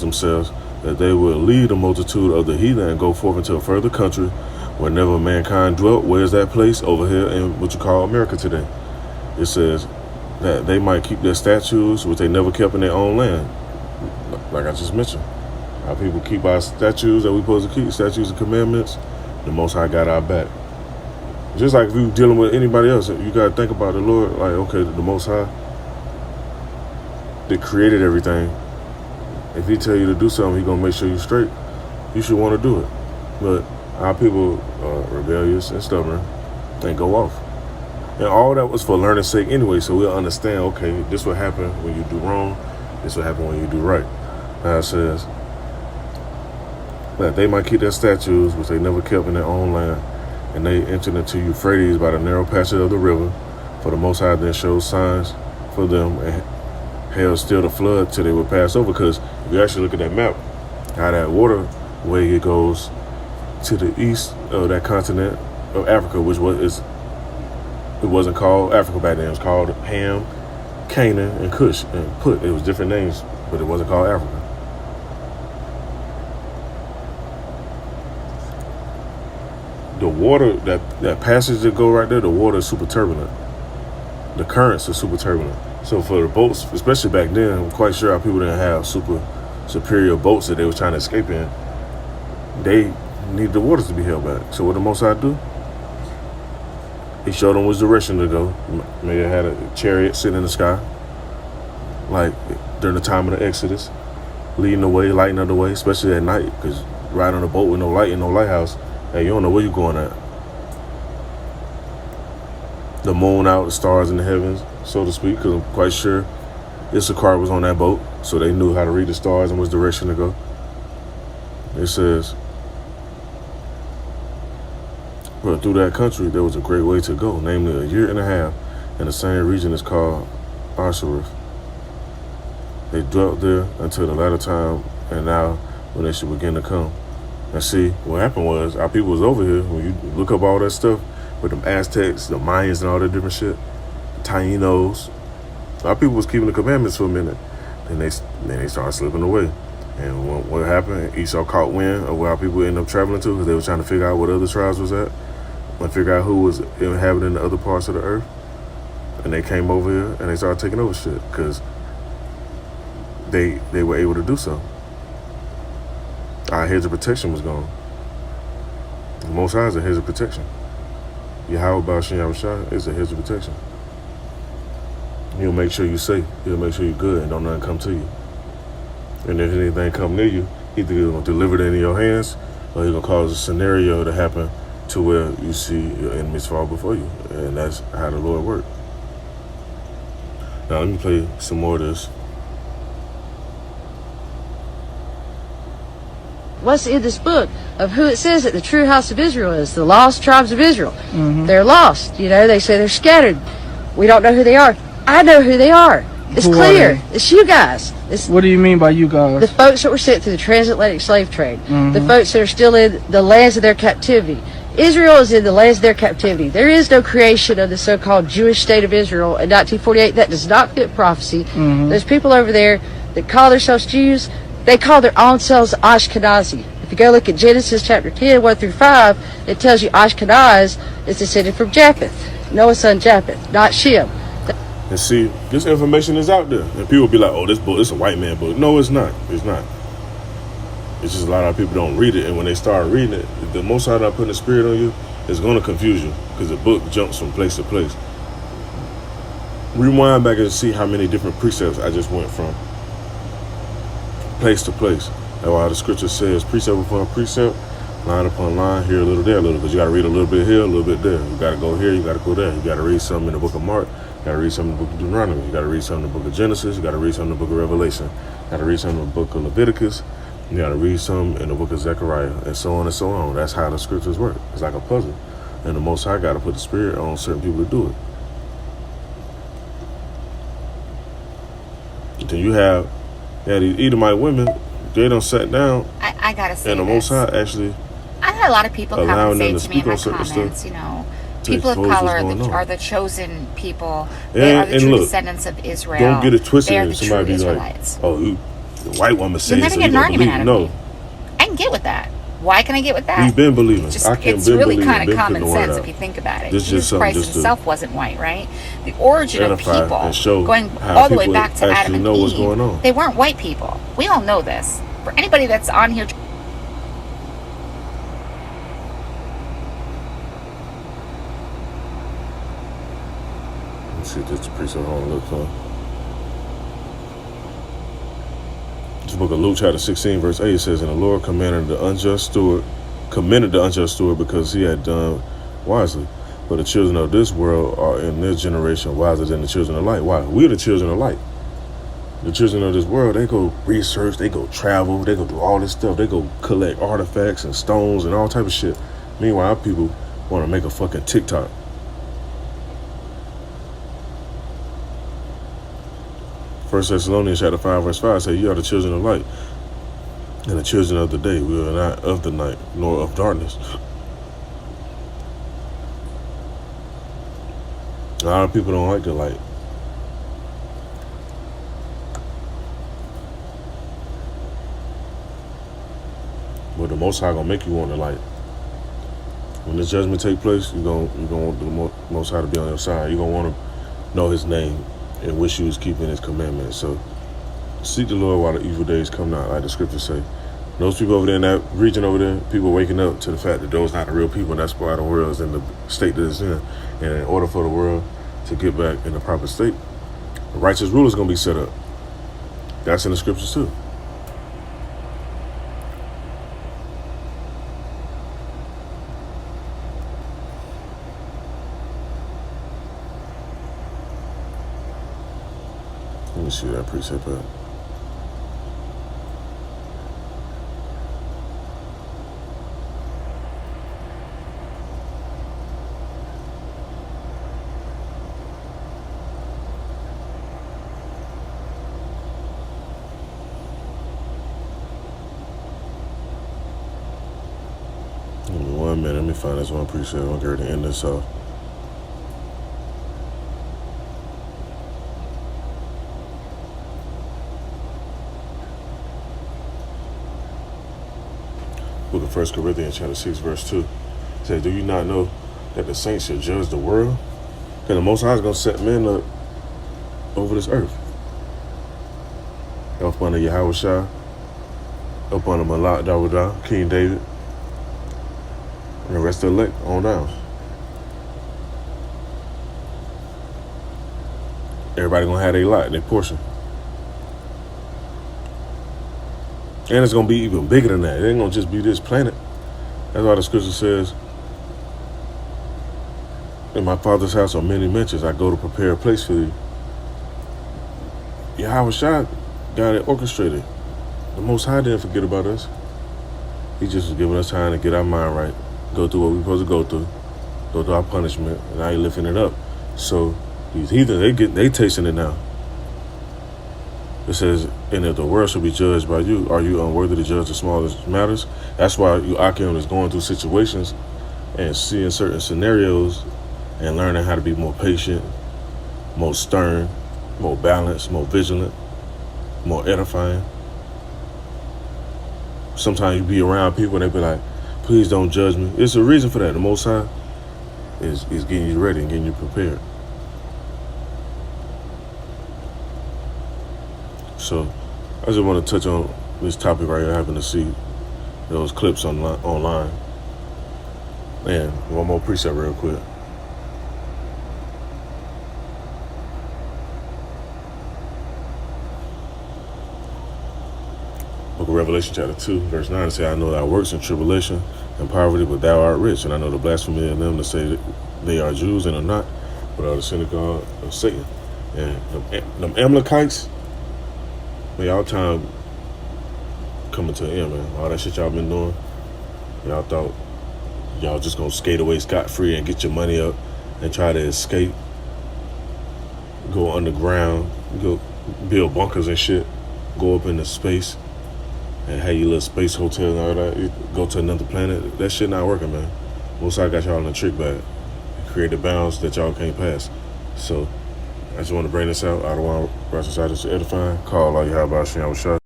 themselves that they will lead the multitude of the heathen and go forth into a further country where never mankind dwelt. Where's that place? Over here in what you call America today. It says that they might keep their statues, which they never kept in their own land. Like I just mentioned, how people keep our statues that we supposed to keep, statues and commandments. The Most High got our back. Just like if you dealing with anybody else, you got to think about the Lord. Like, okay, the Most High that created everything. If he tell you to do something, he gonna make sure you straight. You should want to do it. But our people are rebellious and stubborn and go off. And all that was for learning's sake anyway, so we'll understand, okay, this will happen when you do wrong, this will happen when you do right. Now it says that they might keep their statues, which they never kept in their own land, and they entered into Euphrates by the narrow passage of the river, for the Most High then showed signs for them, and held still the flood till they would pass over. Because if you actually look at that map, how that waterway it goes to the east of that continent of Africa, which it wasn't called Africa back then. It was called Ham, Canaan, and Cush, and Put. It was different names, but it wasn't called Africa. The water, that passage that go right there, the water is super turbulent. The currents are super turbulent. So for the boats, especially back then, I'm quite sure our people didn't have super superior boats that they were trying to escape in. They needed the waters to be held back. So what the Most High do? He showed them which direction to go. Maybe they had a chariot sitting in the sky, like during the time of the Exodus, leading the way, lighting up the way, especially at night, because riding on a boat with no light and no lighthouse, hey, you don't know where you're going at. The moon out, the stars in the heavens, so to speak, because I'm quite sure Issachar was on that boat, so they knew how to read the stars and which direction to go. It says, but through that country, there was a great way to go, namely a year and a half, and the same region is called Arsareth. They dwelt there until the latter time, and now when they should begin to come. And see, what happened was, our people was over here, when you look up all that stuff, with them Aztecs, the Mayans, and all that different shit, the Tainos, our people was keeping the commandments for a minute, and then they started slipping away. And what happened? Esau caught wind of where our people ended up traveling to, because they were trying to figure out what other tribes was at, and figure out who was inhabiting the other parts of the earth. And they came over here and they started taking over shit, because they were able to do so. Our hedge of protection was gone. The Most High is a hedge of protection. Yahweh Ba'ashem Yahushua is a hedge of protection. He'll make sure you're safe. He'll make sure you're good and don't nothing come to you. And if anything come near you, either he's going to deliver it into your hands, or he's going to cause a scenario to happen to where you see your enemies fall before you. And that's how the Lord works. Now let me play some more of this. What's in this book of who it says that the true house of Israel is, the lost tribes of Israel. Mm-hmm. They're lost. They say they're scattered. We don't know who they are. I know who they are. It's Who clear. It's you guys. What do you mean by you guys? The folks that were sent through the transatlantic slave trade. Mm-hmm. The folks that are still in the lands of their captivity. Israel is in the lands of their captivity. There is no creation of the so-called Jewish state of Israel in 1948. That does not fit prophecy. Mm-hmm. There's people over there that call themselves Jews. They call their own selves Ashkenazi. If you go look at Genesis chapter 10, 1 through 5, it tells you Ashkenaz is descended from Japheth, Noah's son Japheth, not Shem. And see, this information is out there. And people be like, oh, this book, it's a white man book. No, it's not. It's not. It's just a lot of people don't read it. And when they start reading it, the Most High that putting the spirit on you is going to confuse you, because the book jumps from place to place. Rewind back and see how many different precepts I just went from place to place. That's why the scripture says precept upon precept, line upon line, here a little, there a little. Because you got to read a little bit here, a little bit there. You got to go here, you got to go there. You got to read something in the book of Mark. You got to read something in the book of Deuteronomy. You got to read something in the book of Genesis. You got to read something in the book of Revelation. You got to read something in the book of Leviticus. You got to read something in the book of Zechariah, and so on and so on. That's how the scriptures work. It's like a puzzle. And the Most High got to put the spirit on certain people to do it. Then you have these Edomite women. They don't sat down. I gotta say, and the Most High actually. I had a lot of people come and say to me in my comments, people of color are the chosen people. They And, are the and true look, descendants of Israel. don't get it twisted. They are the Somebody true be Israelites. like, oh, the white woman saying You'll never so get you an gonna argument believe. out of No, me. I can get with that. Why can I get with that? we've been believing. Just, I can't it's been really believing. kind Been of common putting the word sense out. if you think about it. This is Jesus just something Christ just to himself wasn't white, right? The origin of edify people, and show going how all the way people back to Adam actually and know what's Eve, going on. they weren't white people. We all know this. For anybody that's on here, Let's see if this precept on look for. This book of Luke chapter 16 verse 8 says, and the Lord commended the unjust steward because he had done wisely. But the children of this world are in this generation wiser than the children of light. Why? We're the children of light. The children of this world, they go research, they go travel, they go do all this stuff. They go collect artifacts and stones and all type of shit. Meanwhile, our people want to make a fucking TikTok. First Thessalonians chapter 5 verse 5 says, you are the children of light and the children of the day. We are not of the night nor of darkness. A lot of people don't like the light. But the Most High gonna make you want the light. When this judgment take place, you're gonna want the Most High to be on your side. You're gonna want to know His name and wish you was keeping His commandments. So seek the Lord while the evil days come not, like the scriptures say. Those people over there in that region over there, people waking up to the fact that those not the real people, and that's why the world is in the state that it's in. And in order for the world to get back in the proper state, the righteous ruler is going to be set up. That's in the scriptures too. Let me see that precept out. Give me 1 minute. Let me find this one precept. I'm going to end this off. Book of 1 Corinthians chapter 6 verse 2 says, do you not know that the saints shall judge the world? Because the Most High is going to set men up over this earth. Up under Yahweh Shai, up under Malak Dawadah, King David, and the rest of the elect on down. Everybody going to have their lot, their portion. And it's going to be even bigger than that. It ain't going to just be this planet. That's why the scripture says, in my Father's house are many mansions. I go to prepare a place for you. Yahweh Shai got it orchestrated. The Most High didn't forget about us. He just was giving us time to get our mind right, go through what we're supposed to go through our punishment, and now He's lifting it up. So these heathens, they tasting it now. It says, and if the world shall be judged by you, are you unworthy to judge the smallest matters? That's why Akim is going through situations and seeing certain scenarios and learning how to be more patient, more stern, more balanced, more vigilant, more edifying. Sometimes you be around people and they be like, please don't judge me. It's a reason for that. The Most High is getting you ready and getting you prepared. So I just want to touch on this topic right here. I happen to see those clips online. And one more precept real quick. Book of Revelation chapter 2 verse 9 says, I know thy works in tribulation and poverty, but thou art rich. And I know the blasphemy of them to say that they are Jews and are not, but are the synagogue of Satan. And them Amalekites, y'all time coming to an end, man. All that shit y'all been doing, y'all thought y'all just gonna skate away scot-free and get your money up and try to escape, go underground, go build bunkers and shit, go up into space and have your little space hotel and all that. You go to another planet. That shit not working, man. Most I got y'all in a trick bag. Create bounds that y'all can't pass. So I just want to bring this out. I don't want to rush inside this edifying. Call all you have about Shem Shah.